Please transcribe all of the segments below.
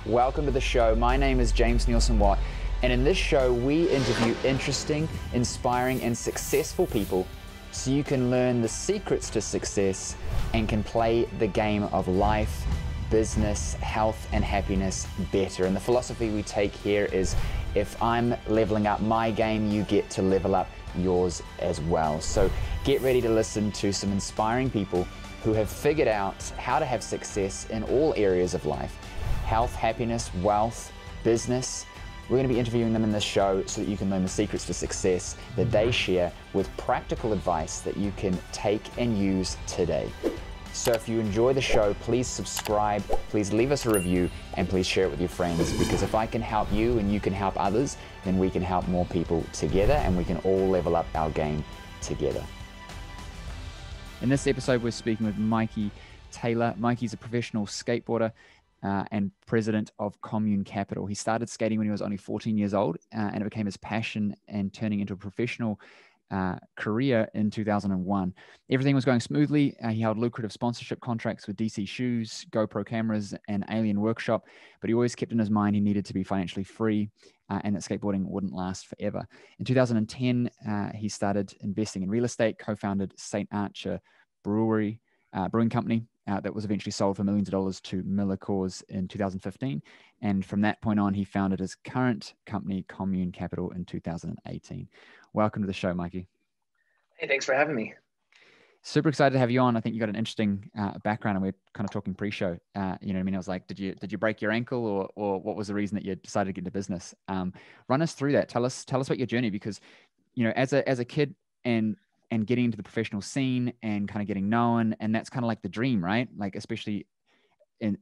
Welcome to the show. My name is James Nielsen Watt, and in this show, we interview interesting, inspiring, and successful people so you can learn the secrets to success and can play the game of life, business, health, and happiness better. And the philosophy we take here is if I'm leveling up my game, you get to level up yours as well. So get ready to listen to some inspiring people who have figured out how to have success in all areas of life: health, happiness, wealth, business. We're going to be interviewing them in this show so that you can learn the secrets to success that they share with practical advice that you can take and use today. So if you enjoy the show, please subscribe, please leave us a review, and please share it with your friends, because if I can help you and you can help others, then we can help more people together and we can all level up our game together. In this episode, we're speaking with Mikey Taylor. Mikey's a professional skateboarder and president of Commune Capital. He started skating when he was only 14 years old, and it became his passion and turning into a professional career in 2001. Everything was going smoothly. He held lucrative sponsorship contracts with DC Shoes, GoPro cameras, and Alien Workshop, but he always kept in his mind he needed to be financially free and that skateboarding wouldn't last forever. In 2010, he started investing in real estate, co-founded St. Archer Brewing Company, that was eventually sold for millions of dollars to Miller Coors in 2015. And from that point on, he founded his current company, Commune Capital, in 2018. Welcome to the show, Mikey. Hey, thanks for having me. Super excited to have you on. I think you got an interesting background, and we're kind of talking pre-show. You know what I mean? I was like, did you break your ankle, or what was the reason that you decided to get into business? Run us through that. Tell us about your journey, because, you know, as a kid and getting into the professional scene and kind of getting known, and that's kind of like the dream, right? Like, especially in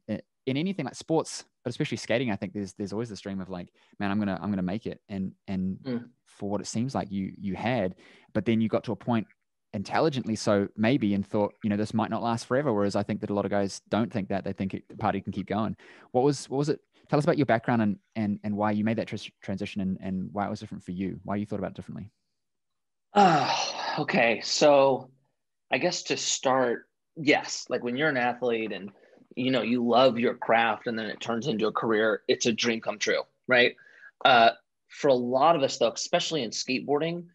anything like sports, but especially skating, I think there's always this dream of like, man, I'm gonna make it, and for what it seems like you had, but then you got to a point intelligently, so maybe, and thought, you know, this might not last forever. Whereas I think that a lot of guys don't think that. They think the party can keep going. What was it? Tell us about your background and why you made that transition, and why it was different for you, why you thought about it differently. Okay. So I guess to start, yes, like when you're an athlete and, you know, you love your craft and then it turns into a career, it's a dream come true, right? For a lot of us though, especially in skateboarding,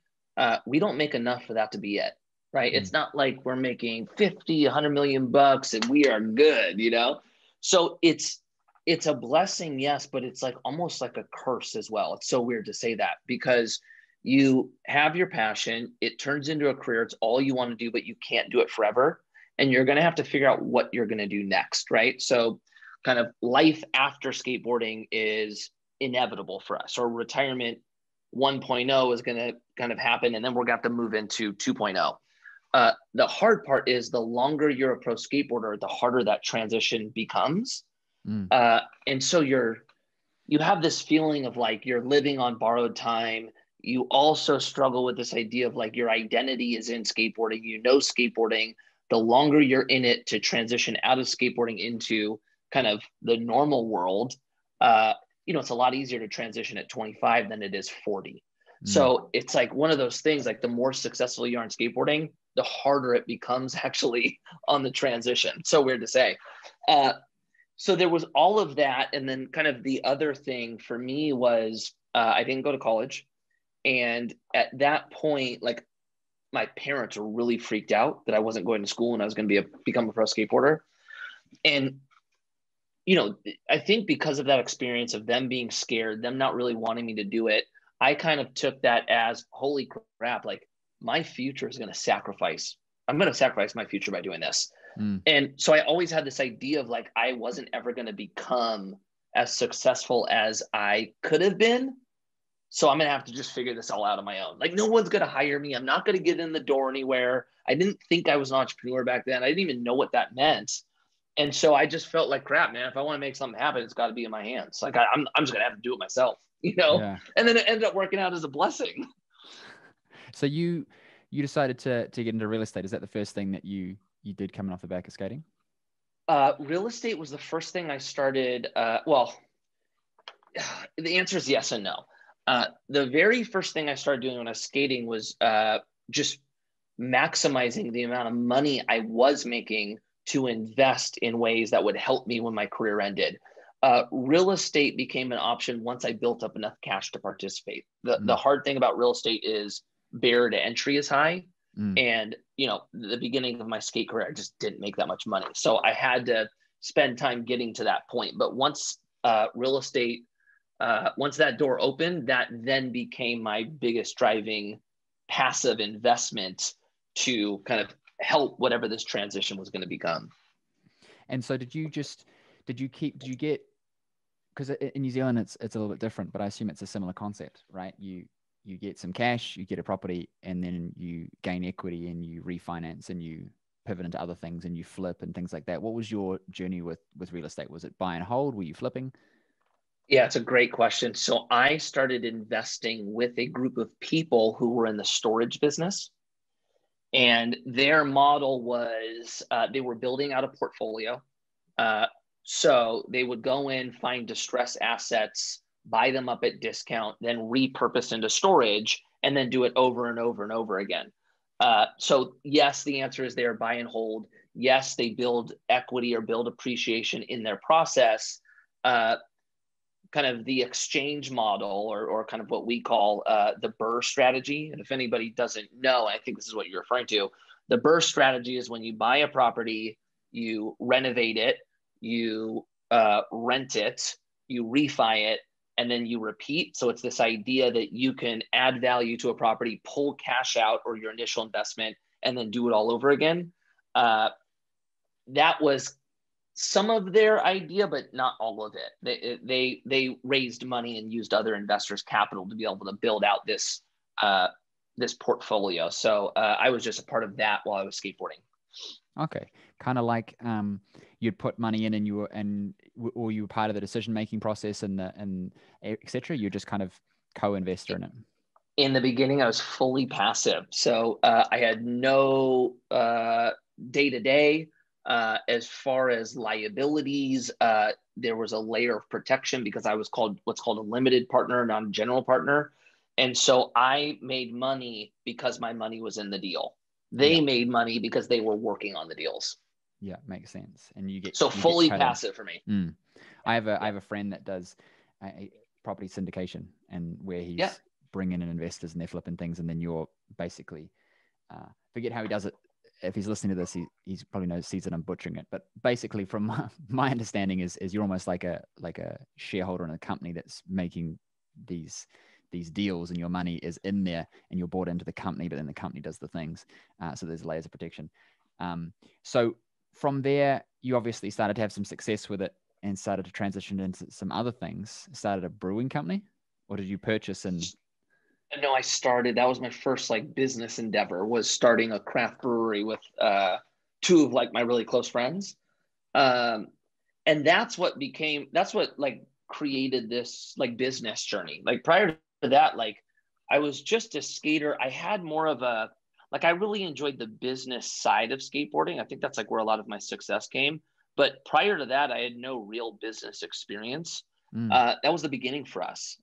we don't make enough for that to be it, right? It's not like we're making 50, 100 million bucks and we are good, you know? So it's a blessing, yes, but it's like almost like a curse as well. It's so weird to say that, because you have your passion, it turns into a career, it's all you want to do, but you can't do it forever. And you're going to have to figure out what you're going to do next, right? So kind of life after skateboarding is inevitable for us, or retirement 1.0 is going to kind of happen. And then we're going to have to move into 2.0. The hard part is the longer you're a pro skateboarder, the harder that transition becomes. And so you have this feeling of like you're living on borrowed time. You also struggle with this idea of like your identity is in skateboarding, you know, skateboarding. The longer you're in it to transition out of skateboarding into kind of the normal world, you know, it's a lot easier to transition at 25 than it is 40. So it's like one of those things, like the more successful you are in skateboarding, the harder it becomes actually on the transition. So weird to say. So there was all of that. And then kind of the other thing for me was I didn't go to college. And at that point, like my parents were really freaked out that I wasn't going to school and I was going to become a pro skateboarder. And, you know, I think because of that experience of them being scared, them not really wanting me to do it, I kind of took that as, holy crap, like my future is going to sacrifice. I'm going to sacrifice my future by doing this. And so I always had this idea of like, I wasn't ever going to become as successful as I could have been. So I'm going to have to just figure this all out on my own. Like no one's going to hire me. I'm not going to get in the door anywhere. I didn't think I was an entrepreneur back then. I didn't even know what that meant. And so I just felt like crap, man. If I want to make something happen, it's got to be in my hands. Like I'm just going to have to do it myself, you know? Yeah. And then it ended up working out as a blessing. So you decided to get into real estate. Is that the first thing that you did coming off the back of skating? Real estate was the first thing I started. Well, the answer is yes and no. The very first thing I started doing when I was skating was just maximizing the amount of money I was making to invest in ways that would help me when my career ended. Real estate became an option once I built up enough cash to participate. The hard thing about real estate is barrier to entry is high. And, the beginning of my skate career, I just didn't make that much money. So I had to spend time getting to that point. But once real estate, once that door opened, that then became my biggest driving passive investment to kind of help whatever this transition was going to become. And so did you get, because in New Zealand, it's a little bit different, but I assume it's a similar concept, right? You get some cash, you get a property, and then you gain equity and you refinance and you pivot into other things and you flip and things like that. What was your journey with real estate? Was it buy and hold? Were you flipping? Yeah, it's a great question. So I started investing with a group of people who were in the storage business. And their model was they were building out a portfolio. So they would go in, find distressed assets, buy them up at discount, then repurpose into storage, and then do it over and over and over again. So yes, the answer is they're buy and hold. Yes, they build equity or build appreciation in their process. Kind of the exchange model or kind of what we call the BRRRR strategy. And if anybody doesn't know, I think this is what you're referring to. The BRRRR strategy is when you buy a property, you renovate it, you rent it, you refi it, and then you repeat. So it's this idea that you can add value to a property, pull cash out or your initial investment, and then do it all over again. That was some of their idea, but not all of it. They raised money and used other investors' capital to be able to build out this portfolio. So I was just a part of that while I was skateboarding. Okay, kind of like you'd put money in, and you were part of the decision-making process and etc. You're just kind of co-investor in it. In the beginning, I was fully passive, so I had no day-to-day. As far as liabilities, there was a layer of protection because I was what's called a limited partner, not a general partner. And so I made money because my money was in the deal. They made money because they were working on the deals. Yeah, makes sense. And you get fully passive for me. I have a friend that does a property syndication, and where he's bringing in investors and they're flipping things, and then you're basically forget how he does it. If he's listening to this, he's probably sees that I'm butchering it. But basically, from my understanding, is you're almost like a shareholder in a company that's making these deals, and your money is in there, and you're bought into the company, but then the company does the things. So there's layers of protection. So from there, you obviously started to have some success with it and started to transition into some other things. Started a brewing company, or did you purchase and? No, that was my first business endeavor, was starting a craft brewery with two of my really close friends. And that's what created this business journey. Prior to that, I was just a skater. I had more of a, I really enjoyed the business side of skateboarding. I think that's where a lot of my success came. But prior to that, I had no real business experience. That was the beginning for us.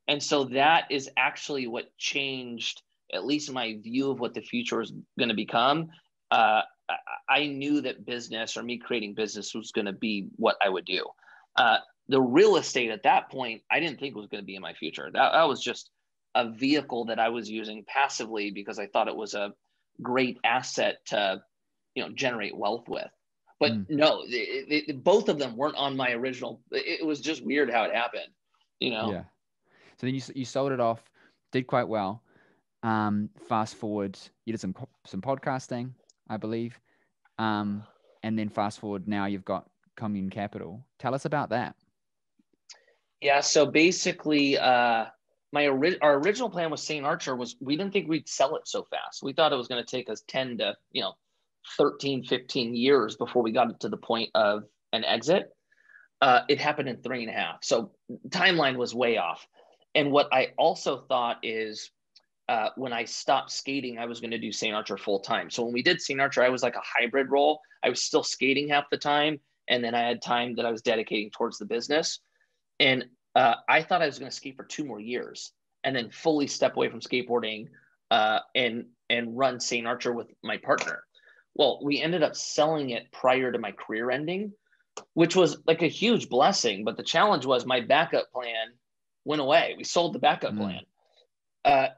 And so that is actually what changed, at least my view of what the future is going to become. I knew that business, or me creating business, was going to be what I would do. The real estate at that point, I didn't think was going to be in my future. That was just a vehicle that I was using passively because I thought it was a great asset to, generate wealth with. But no, both of them weren't on my original. It was just weird how it happened, Yeah. So then you sold it off, did quite well. Fast forward, you did some podcasting, I believe. And then fast forward, now you've got Commune Capital. Tell us about that. Yeah. So basically, our original plan with St. Archer was, we didn't think we'd sell it so fast. We thought it was going to take us 10 to 13, 15 years before we got it to the point of an exit. It happened in 3.5. So timeline was way off. And what I also thought is when I stopped skating, I was going to do St. Archer full time. So when we did St. Archer, I was like a hybrid role. I was still skating half the time, and then I had time that I was dedicating towards the business. And I thought I was going to skate for 2 more years and then fully step away from skateboarding and run St. Archer with my partner. Well, we ended up selling it prior to my career ending. which was like a huge blessing. But the challenge was my backup plan went away. We sold the backup plan.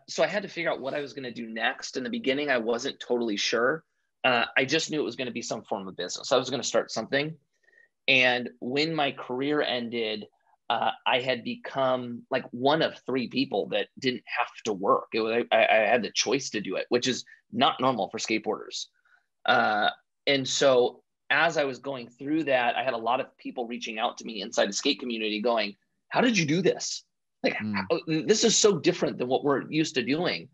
So I had to figure out what I was going to do next. In the beginning, I wasn't totally sure. I just knew it was going to be some form of business. I was going to start something. And when my career ended, I had become like one of three people that didn't have to work. I had the choice to do it, which is not normal for skateboarders. And so as I was going through that, I had a lot of people reaching out to me inside the skate community going, how did you do this? Like, this is so different than what we're used to doing.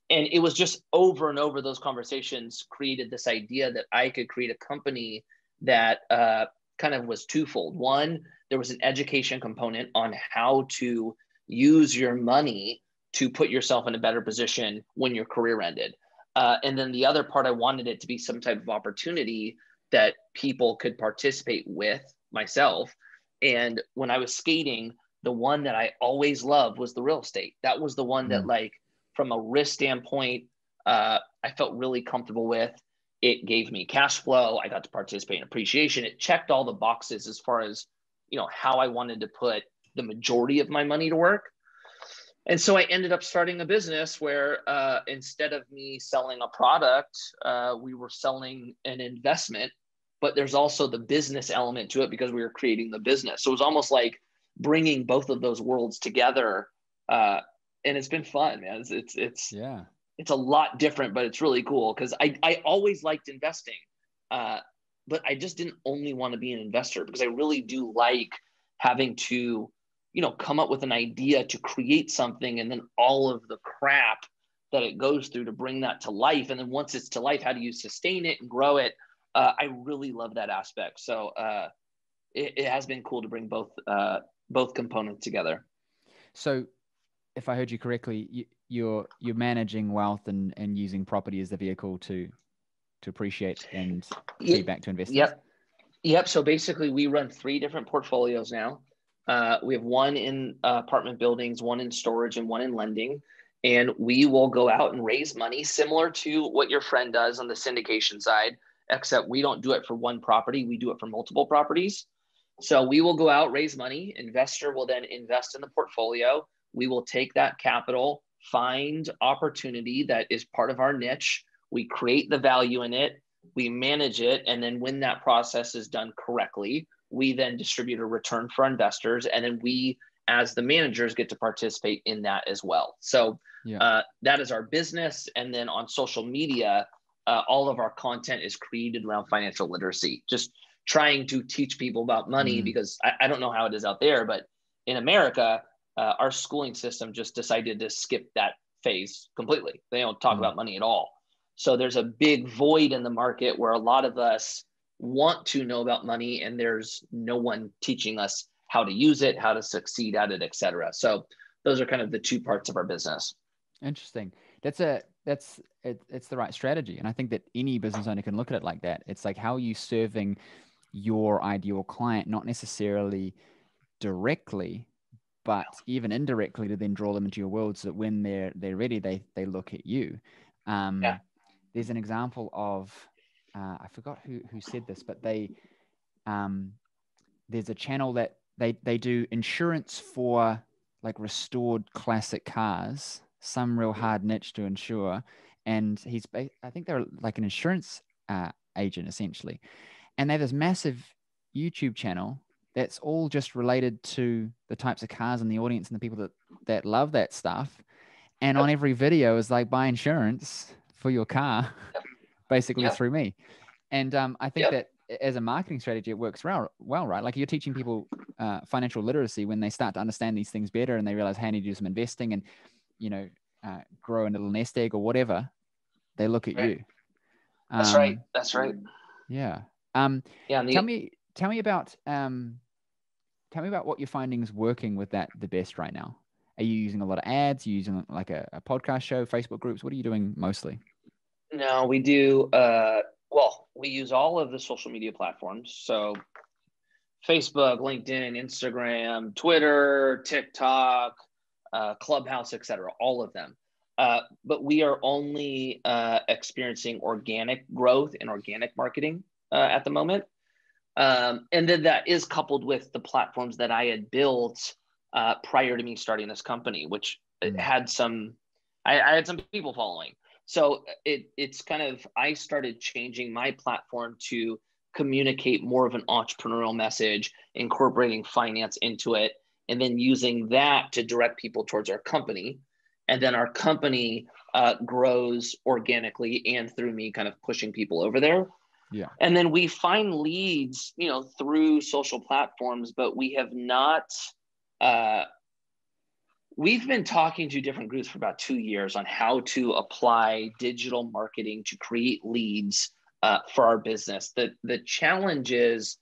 And it was just over and over, those conversations created this idea that I could create a company that kind of was twofold. One, there was an education component on how to use your money to put yourself in a better position when your career ended. And then the other part, I wanted it to be some type of opportunity that people could participate with, myself. And when I was skating, the one that I always loved was the real estate. That was the one that, like, from a risk standpoint, I felt really comfortable with. It gave me cash flow. I got to participate in appreciation. It checked all the boxes as far as, how I wanted to put the majority of my money to work. And so I ended up starting a business where instead of me selling a product, we were selling an investment, but there's also the business element to it because we were creating the business. So it was almost like bringing both of those worlds together. And it's been fun, man. It's a lot different, but it's really cool because I always liked investing. But I just didn't only want to be an investor because I really do like having to, come up with an idea to create something and then all of the crap that it goes through to bring that to life. And then once it's to life, how do you sustain it and grow it? I really love that aspect. So it has been cool to bring both components together. So if I heard you correctly, you're managing wealth and using property as the vehicle to appreciate and feed back to investors. Yep. So basically we run 3 different portfolios now. We have one in apartment buildings, one in storage, and one in lending. And we will go out and raise money similar to what your friend does on the syndication side, except we don't do it for one property. We do it for multiple properties. So we will go out, raise money. Investor will then invest in the portfolio. We will take that capital, find opportunity that is part of our niche. We create the value in it. We manage it. And then when that process is done correctly, we then distribute a return for investors. And then we, as the managers, get to participate in that as well. So that is our business. And then on social media, all of our content is created around financial literacy, just trying to teach people about money because I don't know how it is out there, but in America, our schooling system just decided to skip that phase completely. They don't talk about money at all. So there's a big void in the market where a lot of us want to know about money and there's no one teaching us how to use it, how to succeed at it, et cetera. So those are kind of the 2 parts of our business. Interesting. It's the right strategy. And I think that any business owner can look at it like that. It's like, how are you serving your ideal client, not necessarily directly, but even indirectly, to then draw them into your world so that when they're ready, they look at you. There's an example of, I forgot who said this, but there's a channel that they do insurance for like restored classic cars, some real hard niche to insure. And I think they're like an insurance agent essentially. And they have this massive YouTube channel that's all just related to the types of cars and the audience and the people that love that stuff. And on every video is like, buy insurance for your car, basically through me. And I think that as a marketing strategy, it works well, right? Like, you're teaching people financial literacy when they start to understand these things better and they realize, hey, I need to do some investing and, grow a little nest egg or whatever. They look at you. That's right. Yeah. Tell me about what you're finding is working with that the best right now. Are you using a lot of ads? Are you using like a podcast show, Facebook groups? What are you doing mostly? No, we do. We use all of the social media platforms. So Facebook, LinkedIn, Instagram, Twitter, TikTok, Clubhouse, etc. All of them. But we are only experiencing organic growth and organic marketing at the moment. And then that is coupled with the platforms that I had built prior to me starting this company, which had some, I had some people following. So it's kind of, I started changing my platform to communicate more of an entrepreneurial message, incorporating finance into it, and then using that to direct people towards our company. And then our company grows organically and through me kind of pushing people over there. Yeah. And then we find leads, through social platforms, but we have not, we've been talking to different groups for about 2 years on how to apply digital marketing to create leads for our business. The challenge is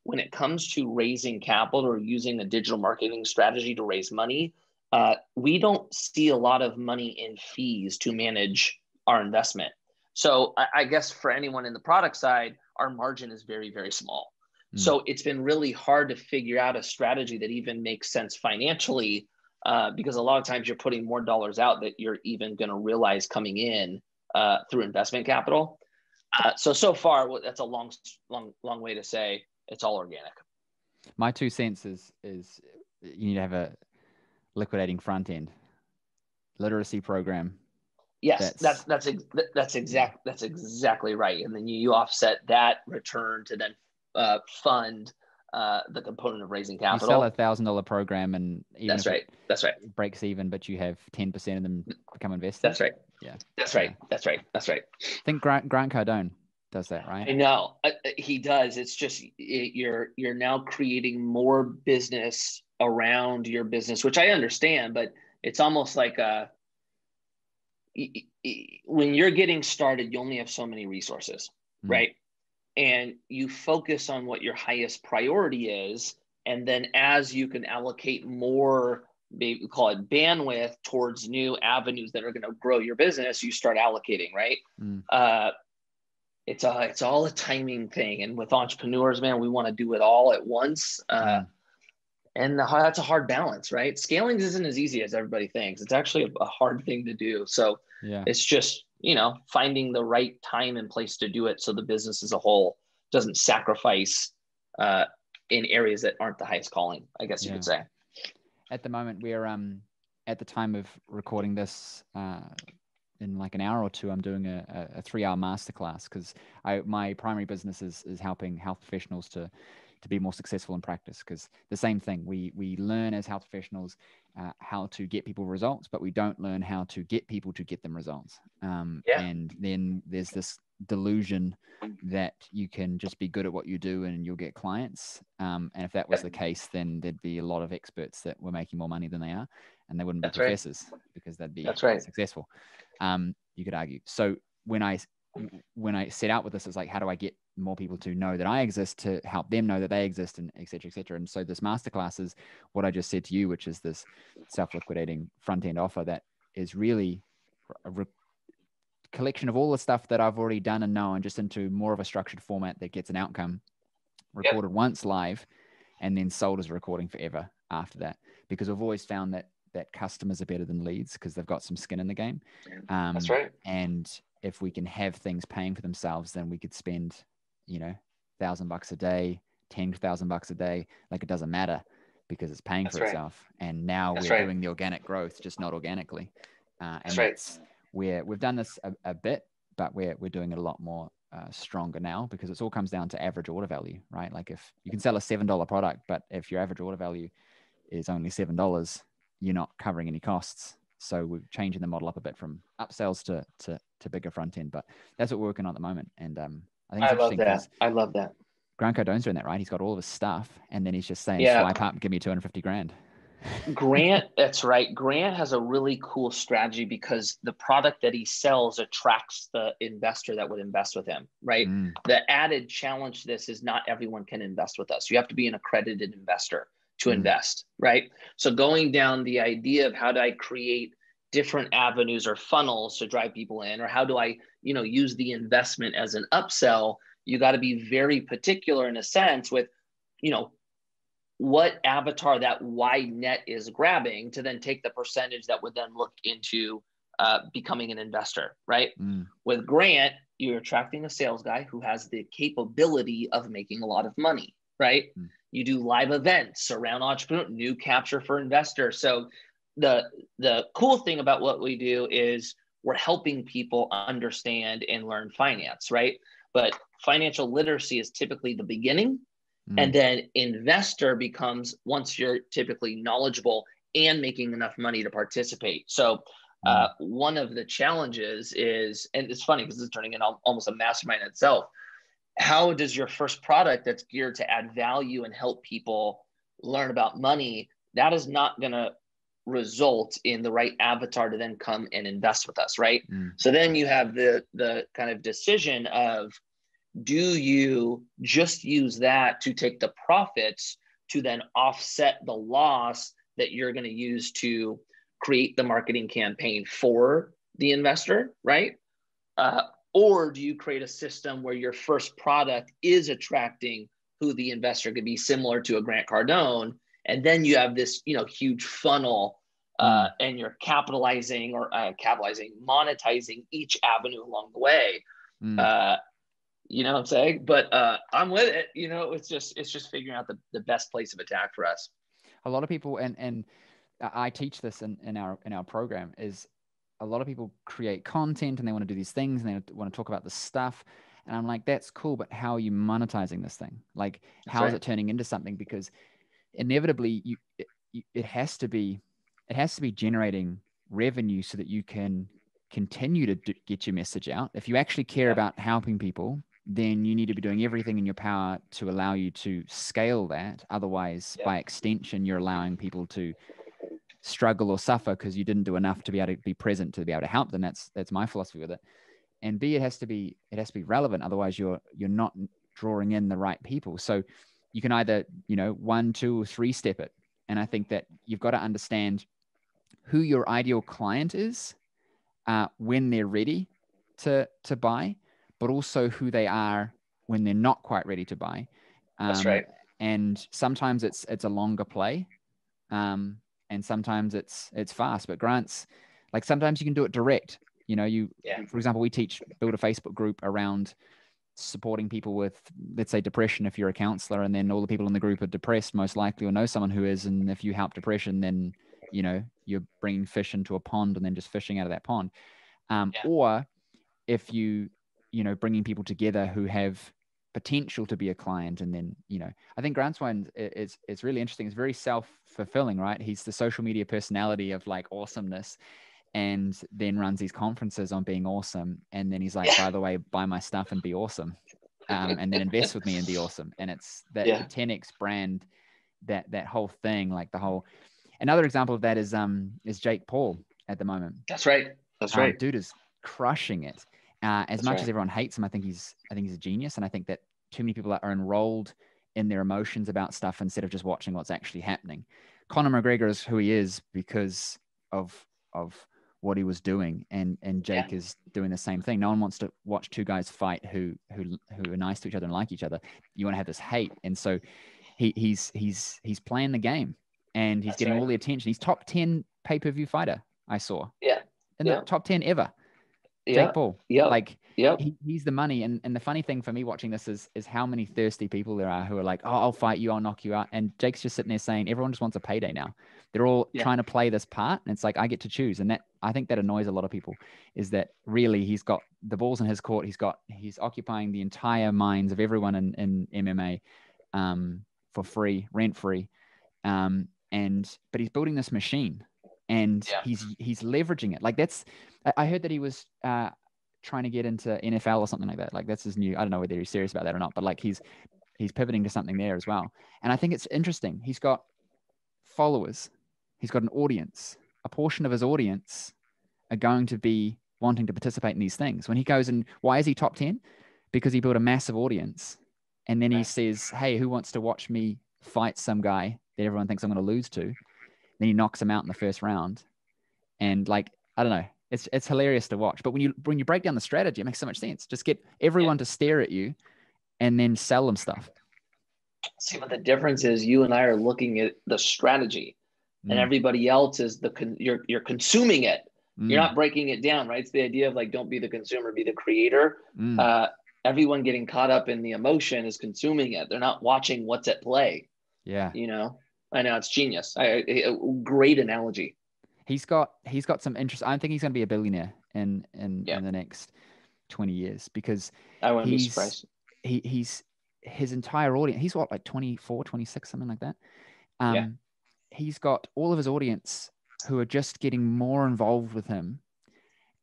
when it comes to raising capital or using a digital marketing strategy to raise money, we don't see a lot of money in fees to manage our investment. So I guess for anyone in the product side, our margin is very, very small. So it's been really hard to figure out a strategy that even makes sense financially, because a lot of times you're putting more dollars out that you're even going to realize coming in through investment capital. So far, that's a long way to say it's all organic. My 2 cents is you need to have a liquidating front end literacy program. Yes, that's exactly right. And then you offset that return to then fund the component of raising capital. You sell $1,000 program, and even that's right. It breaks even, but you have 10% of them become investors. That's right. Yeah, that's right. I think Grant Cardone does that, right? I know he does. It's just you're now creating more business around your business, which I understand, but it's almost like when you're getting started, you only have so many resources, right? And you focus on what your highest priority is. And then as you can allocate more, maybe we call it bandwidth, towards new avenues that are going to grow your business, you start allocating, right? It's all a timing thing. And with entrepreneurs, man, we want to do it all at once. And that's a hard balance, right? Scaling isn't as easy as everybody thinks. It's actually a hard thing to do. So it's just, finding the right time and place to do it so the business as a whole doesn't sacrifice in areas that aren't the highest calling, I guess you could say. At the moment, we're at the time of recording this, in like an hour or two, I'm doing a 3-hour masterclass, because my primary business is helping health professionals to be more successful in practice. Because the same thing, we learn as health professionals how to get people results, but we don't learn how to get people to get them results. And then there's this delusion that you can just be good at what you do and you'll get clients. And if that was the case, then there'd be a lot of experts that were making more money than they are, and they wouldn't be professors because they'd be successful. You could argue. So when I set out with this, it's like, how do I get more people to know that I exist, to help them know that they exist, and et cetera, et cetera. And so this masterclass is what I just said to you, which is this self-liquidating front-end offer that is really a collection of all the stuff that I've already done and know, and just into more of a structured format that gets an outcome recorded once live and then sold as a recording forever after that. Because I've always found that customers are better than leads because they've got some skin in the game. That's right. And if we can have things paying for themselves, then we could spend, $1,000 a day, $10,000 a day. Like, it doesn't matter because it's paying for itself. And now we're doing the organic growth, just not organically. We've done this a bit, but we're doing it a lot more stronger now, because it all comes down to average order value, right? Like, if you can sell a $7 product, but if your average order value is only $7, you're not covering any costs. So we're changing the model up a bit from upsells to bigger front end, but that's what we're working on at the moment. And I think it's interesting. I love that. Grant Cardone's doing that, right? He's got all of his stuff, and then he's just saying, swipe up, give me $250,000. Grant, that's right. Grant has a really cool strategy because the product that he sells attracts the investor that would invest with him, right? The added challenge to this is not everyone can invest with us. You have to be an accredited investor to invest, right? So going down the idea of how do I create different avenues or funnels to drive people in, or how do I, use the investment as an upsell, you got to be very particular in a sense with, what avatar that wide net is grabbing to then take the percentage that would then look into becoming an investor, right? With Grant, you're attracting a sales guy who has the capability of making a lot of money, right? Mm. You do live events around entrepreneur, new capture for investors. So the cool thing about what we do is we're helping people understand and learn finance, right? But financial literacy is typically the beginning. And then investor becomes once you're typically knowledgeable and making enough money to participate. So one of the challenges is, and it's funny because it's turning into almost a mastermind in itself. How does your first product that's geared to add value and help people learn about money, that is not going to result in the right avatar to then come and invest with us, right? So then you have the kind of decision of, do you just use that to take the profits to then offset the loss that you're going to use to create the marketing campaign for the investor, right? Or do you create a system where your first product is attracting who the investor could be, similar to a Grant Cardone, and then you have this, huge funnel, and you're monetizing each avenue along the way. You know what I'm saying? But I'm with it. It's just figuring out the best place of attack for us. A lot of people, and I teach this in our program, is a lot of people create content and they want to do these things and they want to talk about this stuff. And I'm like, that's cool, but how are you monetizing this thing? Like, how is it turning into something? Because inevitably it has to be generating revenue so that you can continue to get your message out. If you actually care about helping people, then you need to be doing everything in your power to allow you to scale that. Otherwise, by extension, you're allowing people to struggle or suffer because you didn't do enough to be able to be present to be able to help them. That's my philosophy with it. And B, it has to be relevant. Otherwise, you're not drawing in the right people. So you can either 1, 2, or 3 step it. And I think that you've got to understand who your ideal client is when they're ready to buy, but also who they are when they're not quite ready to buy. That's right. And sometimes it's a longer play, and sometimes it's fast. But Grant's, like, sometimes you can do it direct. For example, we build a Facebook group around supporting people with, let's say, depression. If you're a counselor, and then all the people in the group are depressed, most likely, or know someone who is, and if you help depression, then you're bringing fish into a pond and then just fishing out of that pond. Or if bringing people together who have potential to be a client. And then, I think Grant's one is really interesting. It's very self-fulfilling, right? He's the social media personality of like awesomeness, and then runs these conferences on being awesome. And then he's like, by the way, buy my stuff and be awesome. And then invest with me and be awesome. And it's that the 10X brand, that whole thing, like the whole. Another example of that is Jake Paul at the moment. That's right. Dude is crushing it. As much as everyone hates him, I think he's a genius. And I think that too many people are enrolled in their emotions about stuff instead of just watching what's actually happening. Conor McGregor is who he is because of what he was doing, and Jake is doing the same thing. No one wants to watch two guys fight who are nice to each other and like each other. You want to have this hate, and so he's playing the game, and he's getting all the attention. He's top 10 pay-per-view fighter, I saw. In the top 10 ever. Jake Paul. He's the money. And the funny thing for me watching this is how many thirsty people there are who are like, oh, I'll fight you, I'll knock you out. And Jake's just sitting there saying, everyone just wants a payday now. They're all trying to play this part. And it's like, I get to choose. And I think that annoys a lot of people, is that really he's got the balls in his court. He's occupying the entire minds of everyone in MMA for free, rent free. But he's building this machine, and he's leveraging it. Like I heard that he was trying to get into NFL or something like that. Like that's his new, I don't know whether he's serious about that or not, but like he's pivoting to something there as well. And I think it's interesting. He's got followers. He's got an audience. A portion of his audience are going to be wanting to participate in these things. When he goes, and why is he top 10? Because he built a massive audience. And then he says, hey, who wants to watch me fight some guy that everyone thinks I'm going to lose to? Then he knocks him out in the first round. And like, I don't know, it's hilarious to watch. But when you break down the strategy, it makes so much sense. Just get everyone to stare at you and then sell them stuff. See, what the difference is, you and I are looking at the strategy, and everybody else is you're consuming it. You're not breaking it down, right? It's the idea of like, don't be the consumer, be the creator. Mm. Everyone getting caught up in the emotion is consuming it. They're not watching what's at play. Yeah. You know, I know, it's genius. A great analogy. He's got some interest. I think he's going to be a billionaire in Yeah, the next 20 years, because I wouldn't be he's surprised. he's his entire audience. He's what, like 24, 26, something like that. Yeah. He's got all of his audience who are just getting more involved with him,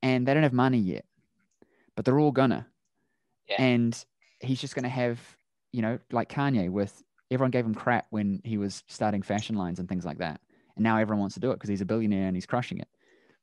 and they don't have money yet, but they're all gonna. Yeah. And he's just gonna have, you know, like Kanye, with everyone gave him crap when he was starting fashion lines and things like that. And now everyone wants to do it because he's a billionaire and he's crushing it.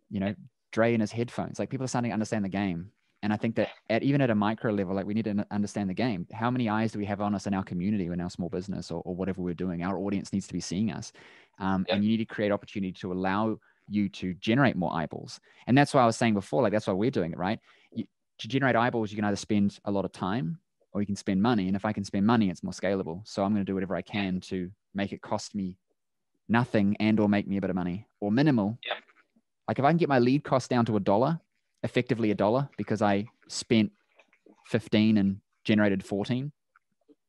You know, Dre and his headphones, like, people are starting to understand the game. And I think that even at a micro level, like, we need to understand the game. How many eyes do we have on us in our community, in our small business, or whatever we're doing? Our audience needs to be seeing us. And you need to create opportunity to allow you to generate more eyeballs. And that's why I was saying before, like, that's why we're doing it, right? To generate eyeballs, you can either spend a lot of time or you can spend money. And if I can spend money, it's more scalable. So I'm going to do whatever I can to make it cost me nothing and or make me a bit of money, or minimal. Yeah. Like, if I can get my lead cost down to $1, effectively $1, because I spent 15 and generated 14,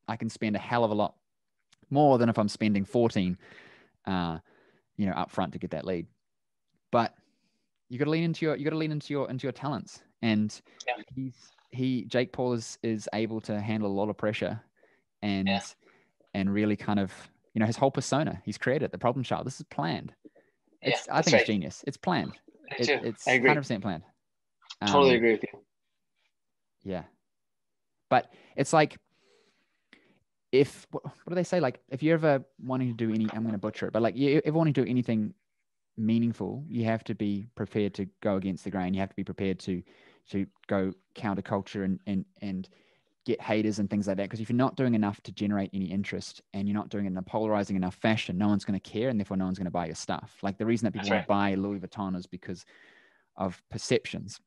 I can spend a hell of a lot more than if I'm spending 14, you know, up front to get that lead. But you got to lean into your talents. And Jake Paul is able to handle a lot of pressure, and really kind of, you know, his whole persona he's created, the problem child. This is planned. I think it's genius. It's planned. It's 100% planned. Totally agree with you. Yeah. But it's like, what do they say? Like, if you're ever wanting to do I'm going to butcher it, but like, you ever want to do anything meaningful, you have to be prepared to go against the grain. You have to be prepared to go counterculture and get haters and things like that. Because if you're not doing enough to generate any interest, and you're not doing it in a polarizing enough fashion, no one's going to care, and therefore no one's going to buy your stuff. Like, the reason that people want to buy Louis Vuitton is because of perceptions.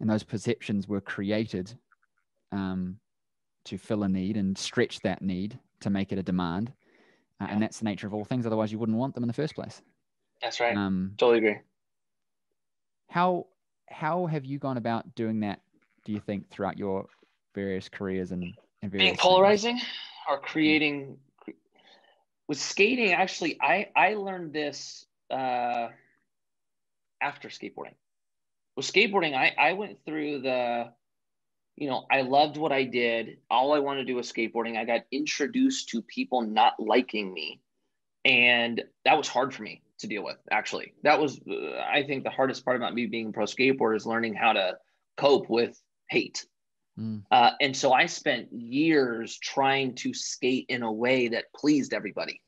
And those perceptions were created to fill a need and stretch that need to make it a demand. And that's the nature of all things. Otherwise, you wouldn't want them in the first place. That's right. Totally agree. How have you gone about doing that, do you think, throughout your various careers and various being polarizing or creating? With skating, actually, I learned this after skateboarding. With skateboarding, I went through I loved what I did. All I wanted to do was skateboarding. I got introduced to people not liking me. And that was hard for me to deal with, actually. That was, I think, the hardest part about me being a pro skateboarder is learning how to cope with hate. And so I spent years trying to skate in a way that pleased everybody.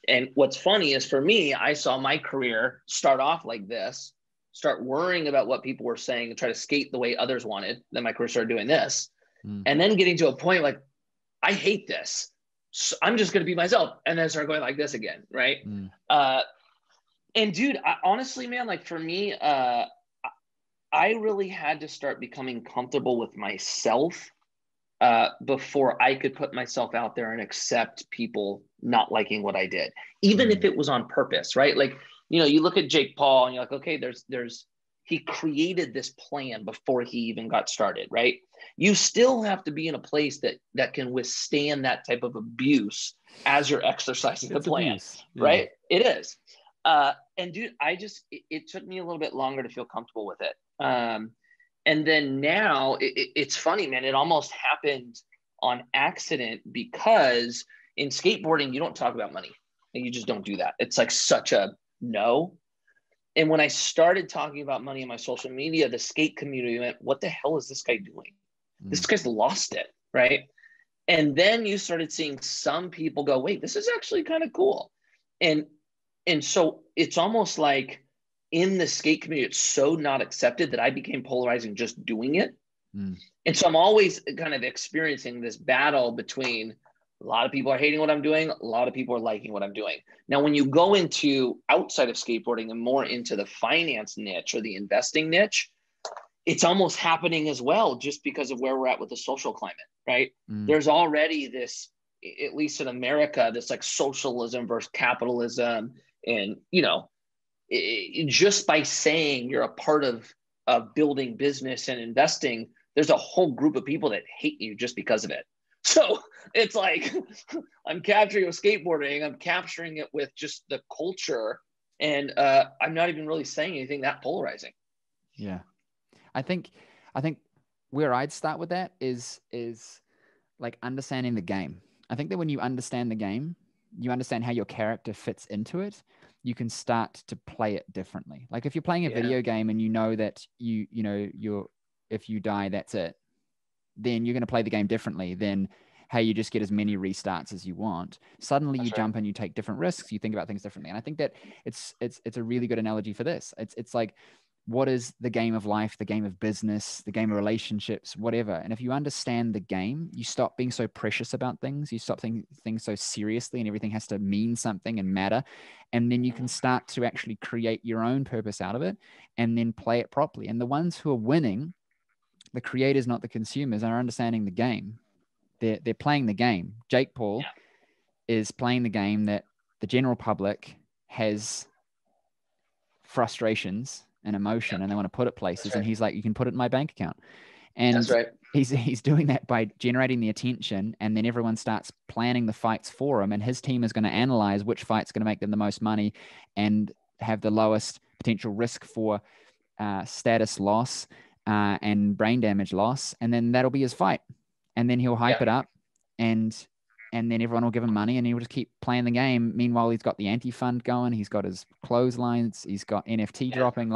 And what's funny is, for me, I saw my career start off like this, start worrying about what people were saying and try to skate the way others wanted. Then my career started doing this. And then getting to a point like, I hate this. So I'm just going to be myself. And then start going like this again. Right. And dude, honestly, man, like, for me, I really had to start becoming comfortable with myself before I could put myself out there and accept people not liking what I did, even if it was on purpose, right? Like, you know, you look at Jake Paul and you're like, okay, he created this plan before he even got started, right? You still have to be in a place that can withstand that type of abuse as you're exercising the plan, right? It is. And dude, it took me a little bit longer to feel comfortable with it. And then now it's funny, man, it almost happened on accident, because in skateboarding, you don't talk about money, and you just don't do that. It's like such a no. And when I started talking about money in my social media, the skate community went, what the hell is this guy doing? This guy's lost it, right? And then you started seeing some people go, wait, this is actually kind of cool. And so it's almost like, in the skate community, it's so not accepted that I became polarizing just doing it. And so I'm always kind of experiencing this battle between, a lot of people are hating what I'm doing, a lot of people are liking what I'm doing. Now, when you go into outside of skateboarding and more into the finance niche or the investing niche, it's almost happening as well, just because of where we're at with the social climate, right? There's already this, at least in America, this like socialism versus capitalism. And, you know, just by saying you're a part of building business and investing, there's a whole group of people that hate you just because of it. So it's like, I'm capturing with skateboarding, I'm capturing it with just the culture, and I'm not even really saying anything that polarizing. Yeah. I think where I'd start with that is like understanding the game. I think that when you understand the game, you understand how your character fits into it, you can start to play it differently. Like if you're playing a video game and you know that if you die, that's it, then you're going to play the game differently than, hey, you just get as many restarts as you want. Suddenly you jump and you take different risks, you think about things differently. And I think that it's a really good analogy for this. It's like, what is the game of life, the game of business, the game of relationships, whatever. And if you understand the game, you stop being so precious about things. You stop taking things so seriously and everything has to mean something and matter. And then you can start to actually create your own purpose out of it and then play it properly. And the ones who are winning, the creators, not the consumers, are understanding the game. They're playing the game. Jake Paul is playing the game that the general public has frustrations and emotion and they want to put it places. And he's like, you can put it in my bank account. And he's doing that by generating the attention, and then everyone starts planning the fights for him, and his team is going to analyze which fight's going to make them the most money and have the lowest potential risk for status loss and brain damage loss, and then that'll be his fight. And then he'll hype it up, and then everyone will give him money, and he'll just keep playing the game. Meanwhile, he's got the anti-fund going, he's got his clotheslines, he's got NFT dropping,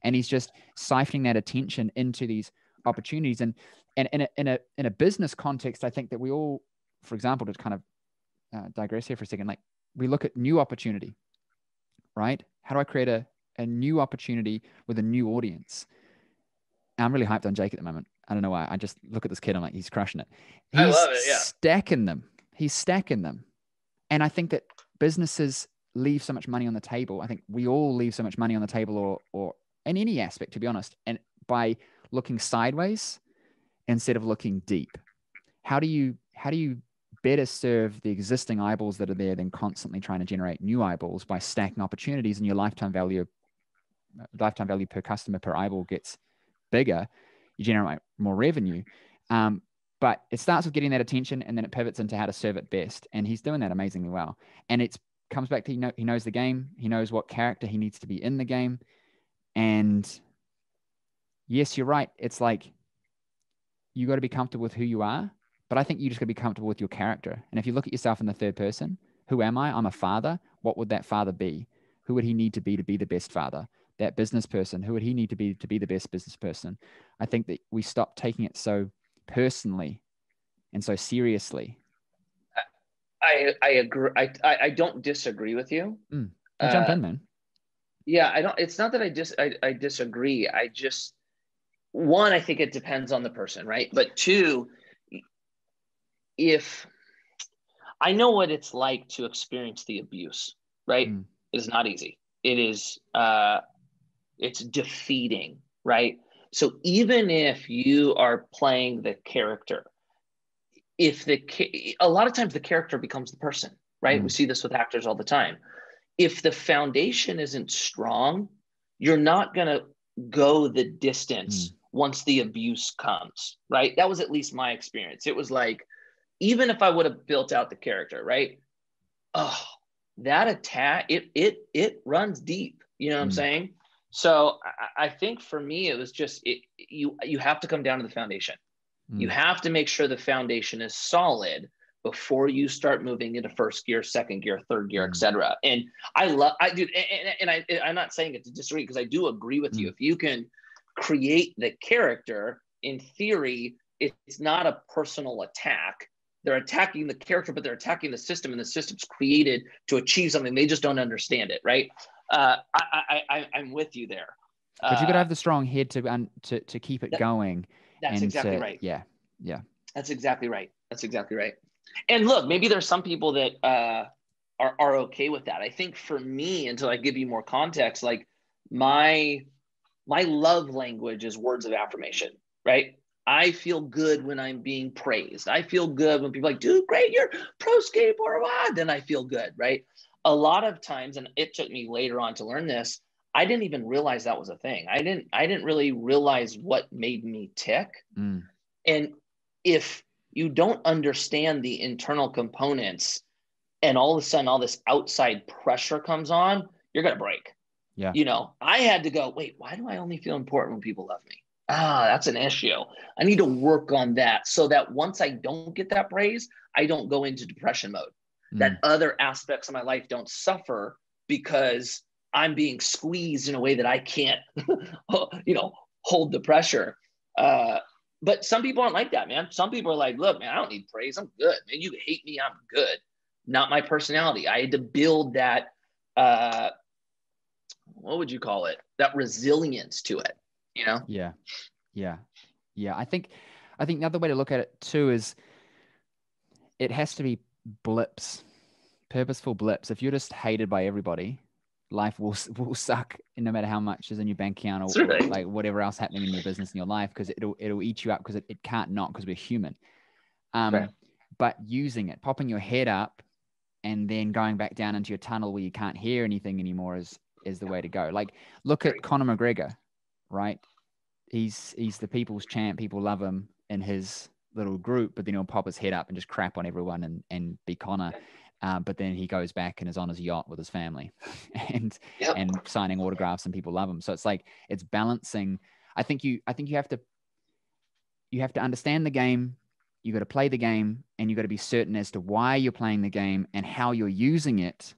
and he's just siphoning that attention into these opportunities. And in a business context, I think that we all, for example, to kind of digress here for a second, like we look at new opportunity, right? How do I create a new opportunity with a new audience? And I'm really hyped on Jake at the moment. I don't know why. I just look at this kid, I'm like, he's crushing it. I love it, stacking them. He's stacking them. And I think that businesses leave so much money on the table. I think we all leave so much money on the table or in any aspect, to be honest. And by looking sideways instead of looking deep, how do you better serve the existing eyeballs that are there than constantly trying to generate new eyeballs by stacking opportunities, and your lifetime value per customer per eyeball gets bigger, you generate more revenue. But it starts with getting that attention, and then it pivots into how to serve it best. And he's doing that amazingly well. And it comes back to, he knows the game. He knows what character he needs to be in the game. And yes, you're right. It's like, you got to be comfortable with who you are, but I think you just got to be comfortable with your character. And if you look at yourself in the third person, who am I? I'm a father. What would that father be? Who would he need to be the best father? That business person, who would he need to be the best business person? I think that we stop taking it so personally and so seriously. I agree. I don't disagree with you. I'll jump in, man. Yeah, I don't. It's not that I disagree. I just, one, I think it depends on the person, right? But two, if I know what it's like to experience the abuse, right? It is not easy. It is. It's defeating, right? So even if you are playing the character, a lot of times the character becomes the person, right? We see this with actors all the time. If the foundation isn't strong, you're not going to go the distance once the abuse comes, right? That was at least my experience. It was like, even if I would have built out the character, right? Oh, that attack, it runs deep. You know what I'm saying? So I think for me, it was just, you have to come down to the foundation. You have to make sure the foundation is solid before you start moving into first gear, second gear, third gear, etc. And I'm not saying it to disagree, because I do agree with you. If you can create the character, in theory, it's not a personal attack. They're attacking the character, but they're attacking the system, and the system's created to achieve something. They just don't understand it, right? I'm with you there. But you got to have the strong head to keep it going. That's exactly right. Yeah. That's exactly right. And look, maybe there's some people that are okay with that. I think for me, until I give you more context, like my love language is words of affirmation, right? I feel good when I'm being praised. I feel good when people are like, dude, great, you're pro skateboarder. Then I feel good, right? a lot of times, and it took me later on to learn this, I didn't even realize that was a thing. I didn't really realize what made me tick. And if you don't understand the internal components and all of a sudden all this outside pressure comes on, you're going to break. Yeah. You know, I had to go, wait, why do I only feel important when people love me? That's an issue. I need to work on that so that once I don't get that praise, I don't go into depression mode. That other aspects of my life don't suffer because I'm being squeezed in a way that I can't, hold the pressure. But some people aren't like that, man. Some people are like, look, man, I don't need praise. I'm good, man. You hate me, I'm good. Not my personality. I had to build that, what would you call it? That resilience to it, you know? Yeah. I think the other way to look at it too is it has to be blips, purposeful blips. If you're just hated by everybody, life will suck, no matter how much is in your bank account or like whatever else happening in your business in your life, because it'll eat you up, because it can't not, because we're human. But using it, popping your head up and then going back down into your tunnel where you can't hear anything anymore is the way to go. Like, look at Conor McGregor, right? He's the people's champ. People love him in his little group, but then he'll pop his head up and just crap on everyone and be Conor. But then he goes back and is on his yacht with his family and signing autographs, and people love him. So it's like, it's balancing. I think you have to understand the game. You got to play the game, and you got to be certain as to why you're playing the game and how you're using it.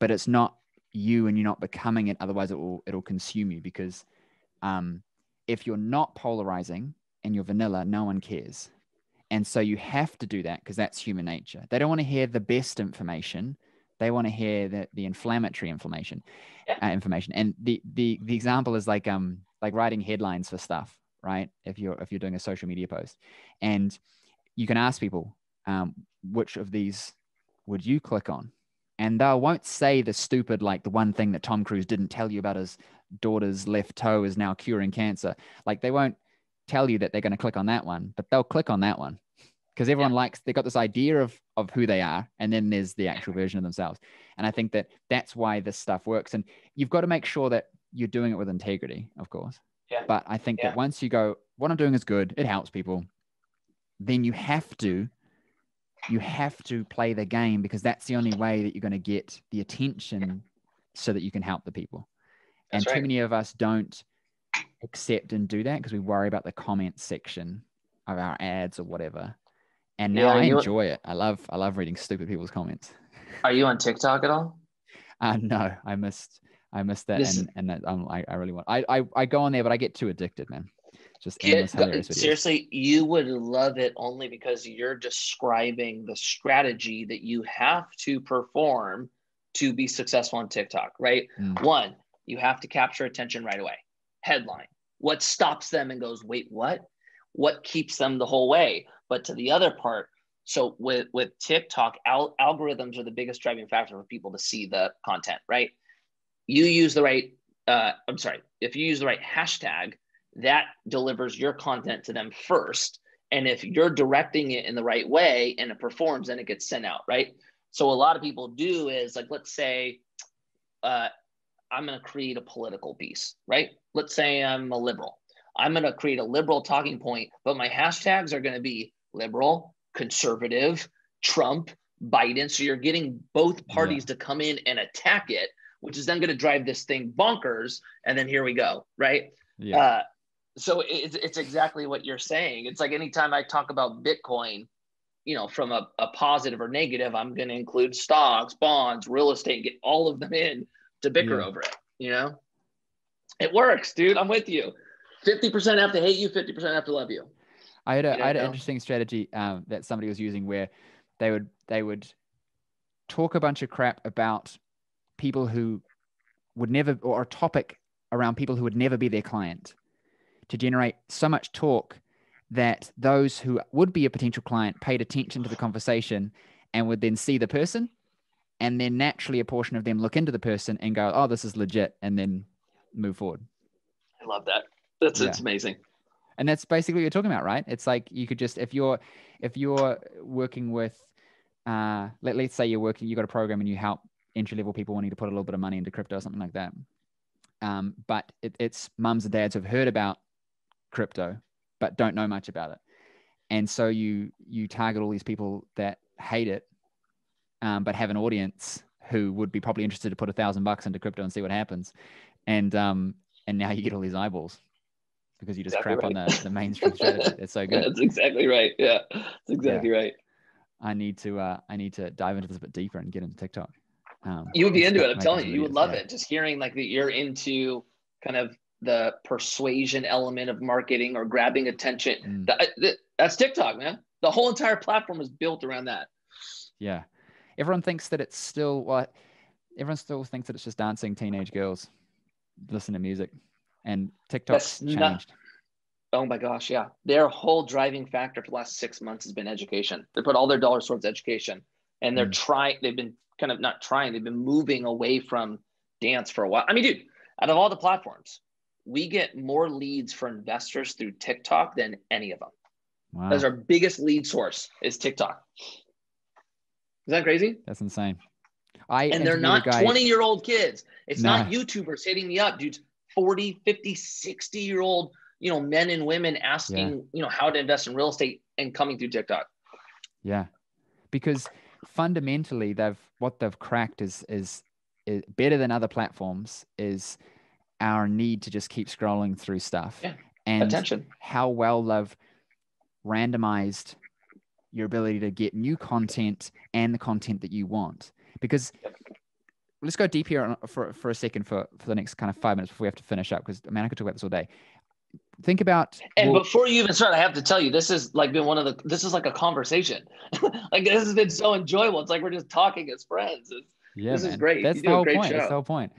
But it's not you, and you're not becoming it. Otherwise it'll consume you, because if you're not polarizing and you're vanilla, no one cares. And so you have to do that, because that's human nature. They don't want to hear the best information. They want to hear the inflammatory information. And the example is like writing headlines for stuff, right? If you're doing a social media post, and you can ask people, which of these would you click on? And they won't say the stupid, like the one thing that Tom Cruise didn't tell you about his daughter's left toe is now curing cancer. Like, they won't tell you that they're going to click on that one, but they'll click on that one, because everyone they got this idea of who they are, and then there's the actual version of themselves. And I think that that's why this stuff works. And you've got to make sure that you're doing it with integrity, of course. But I think that once you go, what I'm doing is good, it helps people, then you have to play the game, because that's the only way that you're going to get the attention so that you can help the people. And too many of us don't accept and do that, because we worry about the comment section of our ads or whatever. And now I enjoy it. I love reading stupid people's comments. Are you on TikTok at all? No, I missed that. And that, I really want, I go on there, but I get too addicted, man. Just endless hilarious videos. Seriously, you would love it, only because you're describing the strategy that you have to perform to be successful on TikTok, right? One, you have to capture attention right away. Headline. What stops them and goes, wait, what? What keeps them the whole way? But to the other part, so with TikTok, algorithms are the biggest driving factor for people to see the content, right? You use the right, if you use the right hashtag, that delivers your content to them first. And if you're directing it in the right way and it performs, then it gets sent out, right? So a lot of people do is, like, let's say I'm going to create a political piece, right? Let's say I'm a liberal. I'm going to create a liberal talking point, but my hashtags are going to be liberal, conservative, Trump, Biden. So you're getting both parties to come in and attack it, which is then going to drive this thing bonkers. And then here we go, right? So it's exactly what you're saying. It's like, anytime I talk about Bitcoin, from a positive or negative, I'm going to include stocks, bonds, real estate, get all of them in to bicker over it. It works, dude. I'm with you. 50% have to hate you, 50% have to love you. I had an interesting strategy that somebody was using, where they would talk a bunch of crap about people who would never, or a topic around people who would never be their client, to generate so much talk that those who would be a potential client paid attention to the conversation and would then see the person, and then naturally a portion of them look into the person and go, oh, this is legit, and then move forward. I love that. It's amazing. And that's basically what you're talking about, right? It's like, you could just, if you're working with let's say you got a program and you help entry-level people wanting to put a little bit of money into crypto or something like that. But it's mums and dads who've heard about crypto, but don't know much about it. And so you target all these people that hate it, but have an audience who would be probably interested to put $1,000 into crypto and see what happens. And now you get all these eyeballs because you just crap on the mainstream strategy. It's so good. That's exactly right. Yeah, that's exactly right. I need to dive into this a bit deeper and get into TikTok. You would be into it. I'm telling you, you would love it. Just hearing like that you're into kind of the persuasion element of marketing or grabbing attention. That's TikTok, man. The whole entire platform is built around that. Yeah. Everyone thinks that it's still everyone still thinks that it's just dancing teenage girls listen to music, and TikTok's changed. Oh my gosh, yeah. Their whole driving factor for the last 6 months has been education. They put all their dollars towards education, and they've been kind of not trying, they've been moving away from dance for a while. I mean, dude, out of all the platforms, we get more leads for investors through TikTok than any of them. Wow. That's our biggest lead source is TikTok. Is that crazy? That's insane. And they're not 20-year-old kids. It's not YouTubers hitting me up, dudes. 40, 50, 60-year-old, men and women asking, how to invest in real estate and coming through TikTok. Yeah. Because fundamentally what they've cracked is better than other platforms is our need to just keep scrolling through stuff. Yeah. And attention. How well they've randomized your ability to get new content and the content that you want. Because let's go deep here for a second for the next kind of 5 minutes before we have to finish up, because I could talk about this all day. Think about, before you even start, I have to tell you, this is like been this is like a conversation. Like this has been so enjoyable. It's like we're just talking as friends. This is great. That's the whole point. That's the whole point.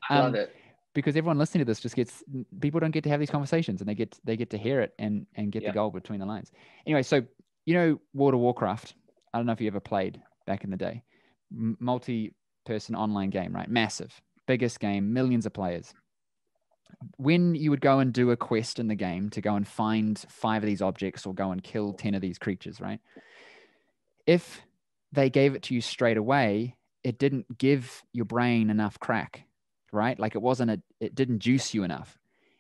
I love it. Because everyone listening to this people don't get to have these conversations, and they get to hear it and get the gold between the lines. Anyway, so World of Warcraft. I don't know if you ever played back in the day. Multi-person online game, right? Massive, biggest game, millions of players. When you would go and do a quest in the game to go and find 5 of these objects or go and kill 10 of these creatures, right? If they gave it to you straight away, it didn't give your brain enough crack, right? Like it didn't juice you enough.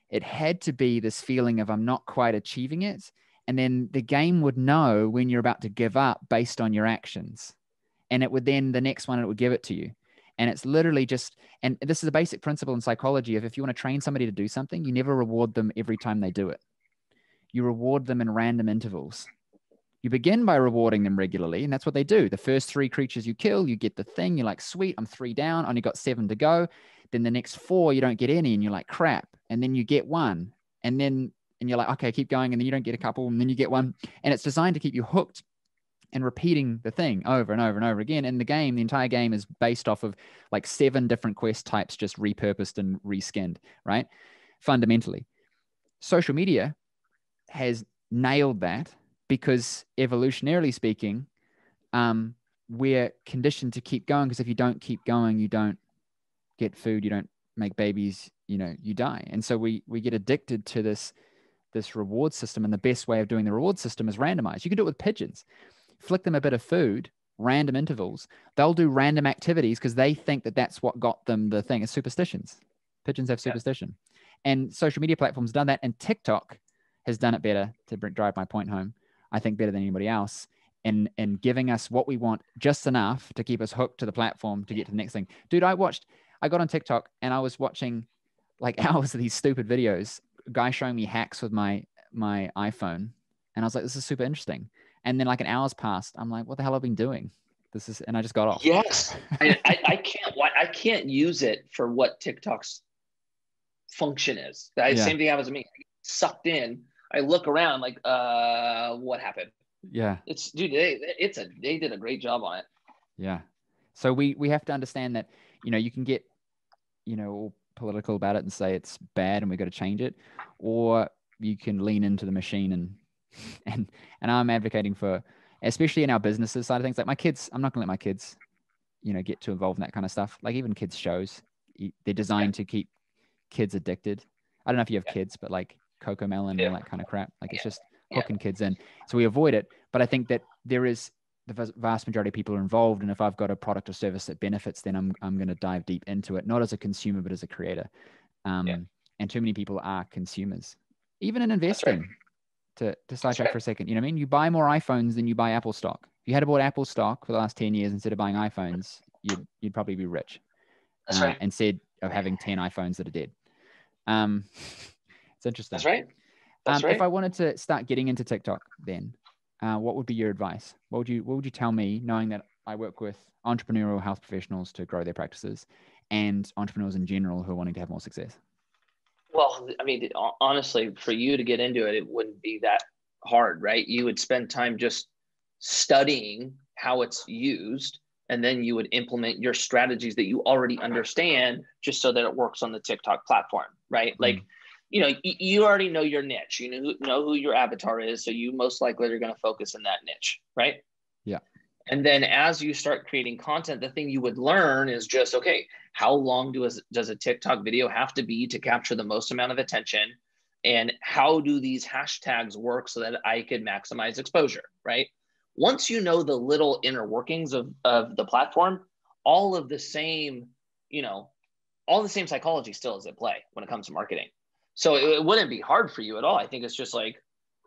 It had to be this feeling of I'm not quite achieving it. And then the game would know when you're about to give up based on your actions. And it would then, the next one, it would give it to you. And it's literally and this is a basic principle in psychology of if you want to train somebody to do something, you never reward them every time they do it. You reward them in random intervals. You begin by rewarding them regularly, and that's what they do. The first 3 creatures you kill, you get the thing. You're like, sweet, I'm 3 down. Only got 7 to go. Then the next 4, you don't get any, and you're like, crap. And then you get 1. And you're like, okay, keep going. And then you don't get a couple, and then you get 1. And it's designed to keep you hooked and repeating the thing over and over and over again. And the entire game is based off of like 7 different quest types, just repurposed and reskinned, right? Fundamentally. Social media has nailed that because evolutionarily speaking, we're conditioned to keep going, because if you don't keep going, you don't get food, you don't make babies, you die. And so we get addicted to this reward system. And the best way of doing the reward system is randomized. You can do it with pigeons. Flick them a bit of food, random intervals. They'll do random activities because they think that that's what got them the thing. It's superstitions. Pigeons have superstition. And social media platforms done that. And TikTok has done it better, to drive my point home, I think better than anybody else, in giving us what we want just enough to keep us hooked to the platform to get to the next thing. Dude, I got on TikTok and I was watching like hours of these stupid videos, a guy showing me hacks with my iPhone. And I was like, this is super interesting. And then like an hour's passed. I'm like, what the hell have I been doing? And I just got off. Yes. I can't use it for what TikTok's function is. Same thing happens to me. I get sucked in. I look around like, what happened? Yeah. They did a great job on it. Yeah. So we have to understand that, you can get, all political about it and say it's bad and we've got to change it, or you can lean into the machine and I'm advocating for, especially in our businesses side of things, like my kids, I'm not gonna let my kids, get too involved in that kind of stuff. Like even kids shows, they're designed to keep kids addicted. I don't know if you have kids, but like Cocomelon and all that kind of crap, like it's just hooking kids in. So we avoid it. But I think that there is the vast majority of people are involved. And if I've got a product or service that benefits, then I'm going to dive deep into it, not as a consumer, but as a creator. And too many people are consumers, even in investing. To sidetrack for a second, you know what I mean? You buy more iPhones than you buy Apple stock. If you had bought Apple stock for the last 10 years instead of buying iPhones, you'd probably be rich. That's right. Instead of having 10 iPhones that are dead. It's interesting. That's right. That's right. If I wanted to start getting into TikTok, then what would be your advice? What would you tell me, knowing that I work with entrepreneurial health professionals to grow their practices and entrepreneurs in general who are wanting to have more success? Well, I mean, honestly, for you to get into it, it wouldn't be that hard, right? You would spend time just studying how it's used, and then you would implement your strategies that you already understand just so that it works on the TikTok platform, right? Like, you know, you already know your niche, you know who your avatar is. So you most likely are going to focus in that niche, right? Yeah. And then as you start creating content, the thing you would learn is just, okay, how long does a TikTok video have to be to capture the most amount of attention? And how do these hashtags work so that I could maximize exposure, right? Once you know the little inner workings of the platform, all the same psychology still is at play when it comes to marketing. So it wouldn't be hard for you at all. I think it's just like,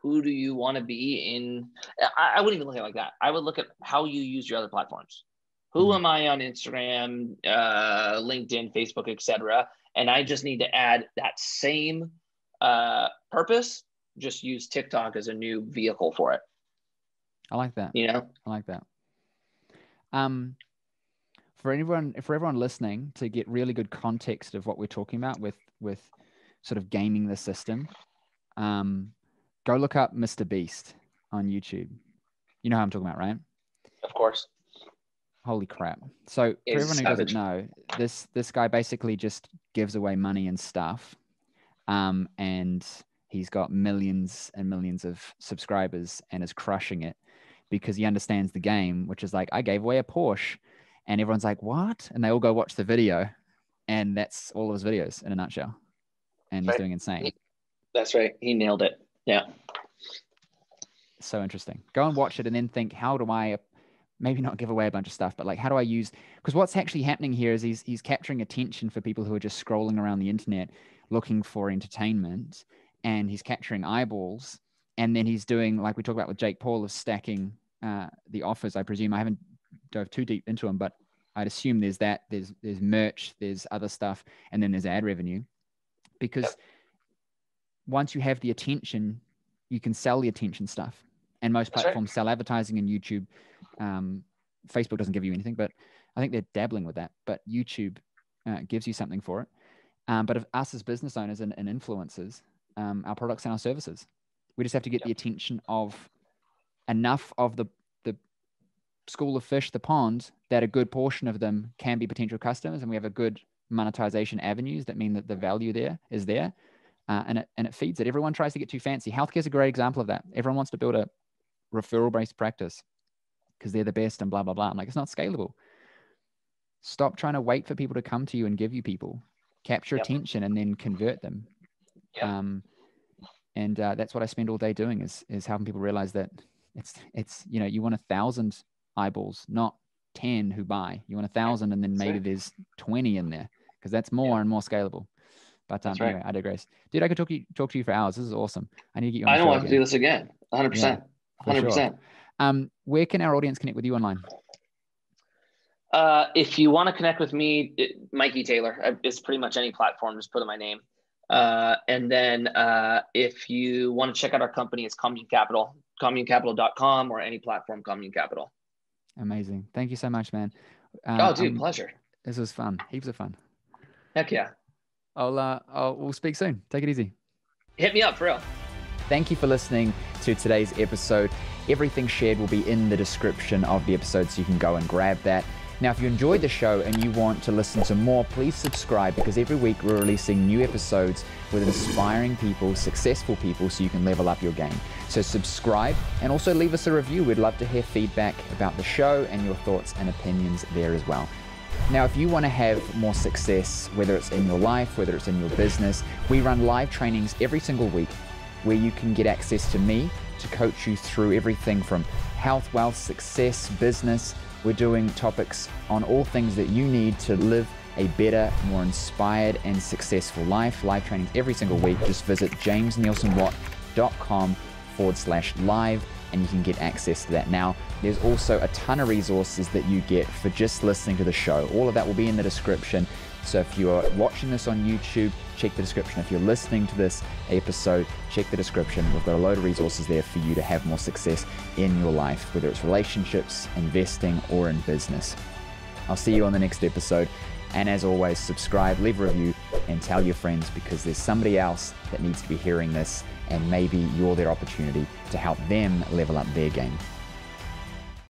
who do you want to be in? I wouldn't even look at it like that. I would look at how you use your other platforms. Who am I on Instagram, LinkedIn, Facebook, etc. And I just need to add that same purpose, just use TikTok as a new vehicle for it. I like that. You know? I like that. For everyone listening, to get really good context of what we're talking about with sort of gaming the system, go look up Mr. Beast on YouTube. You know who I'm talking about, right? Of course. Holy crap. So for everyone who doesn't know, this guy basically just gives away money and stuff. And he's got millions and millions of subscribers and is crushing it because he understands the game, which is like, I gave away a Porsche, and everyone's like, what? And they all go watch the video, and that's all of his videos in a nutshell. And he's doing insane. That's right. He nailed it. Yeah. So interesting. Go and watch it and then think, how do I maybe not give away a bunch of stuff, but like, how do I use, because what's actually happening here is he's capturing attention for people who are just scrolling around the internet looking for entertainment, and he's capturing eyeballs. And then he's doing, like we talked about with Jake Paul, of stacking the offers. I presume, I haven't dove too deep into them, but I'd assume there's merch, there's other stuff, and then there's ad revenue. Because once you have the attention, you can sell the attention stuff. And most platforms sell advertising, and YouTube. Facebook doesn't give you anything, but I think they're dabbling with that. But YouTube gives you something for it. But of us as business owners and influencers, our products and our services, we just have to get the attention of enough of the school of fish, the pond, that a good portion of them can be potential customers, and we have a good monetization avenues that mean that the value there is there, and it feeds it. Everyone tries to get too fancy. Healthcare is a great example of that. Everyone wants to build a referral-based practice because they're the best and blah, blah, blah. I'm like, it's not scalable. Stop trying to wait for people to come to you and give you people. Capture attention and then convert them. And that's what I spend all day doing is helping people realize that it's you want 1,000 eyeballs, not 10 who buy. You want 1,000, and then maybe there's 20 in there, because that's more and more scalable. But anyway, I digress. Dude, I could talk to you for hours. This is awesome. I need to get you on the show. I don't want to do this again. 100%. 100%. Sure. Where can our audience connect with you online? If you want to connect with me, Mikey Taylor, it's pretty much any platform, just put in my name. And then if you want to check out our company, it's Commune Capital, communecapital.com, or any platform, Commune Capital. Amazing. Thank you so much, man. Pleasure. This was fun. Heaps of fun. Heck yeah. We'll speak soon. Take it easy. Hit me up, for real. Thank you for listening to today's episode. Everything shared will be in the description of the episode, so you can go and grab that. Now, if you enjoyed the show and you want to listen to more, please subscribe, because every week we're releasing new episodes with inspiring people, successful people, so you can level up your game. So subscribe, and also leave us a review. We'd love to hear feedback about the show and your thoughts and opinions there as well. Now, if you want to have more success, whether it's in your life, whether it's in your business, we run live trainings every single week where you can get access to me, to coach you through everything from health, wealth, success, business. We're doing topics on all things that you need to live a better, more inspired and successful life. Live trainings every single week. Just visit jamesnielsenwatt.com/live and you can get access to that. Now, there's also a ton of resources that you get for just listening to the show. All of that will be in the description. So if you're watching this on YouTube, check the description. If you're listening to this episode, check the description. We've got a load of resources there for you to have more success in your life, whether it's relationships, investing, or in business. I'll see you on the next episode. And as always, subscribe, leave a review, and tell your friends, because there's somebody else that needs to be hearing this, and maybe you're their opportunity to help them level up their game.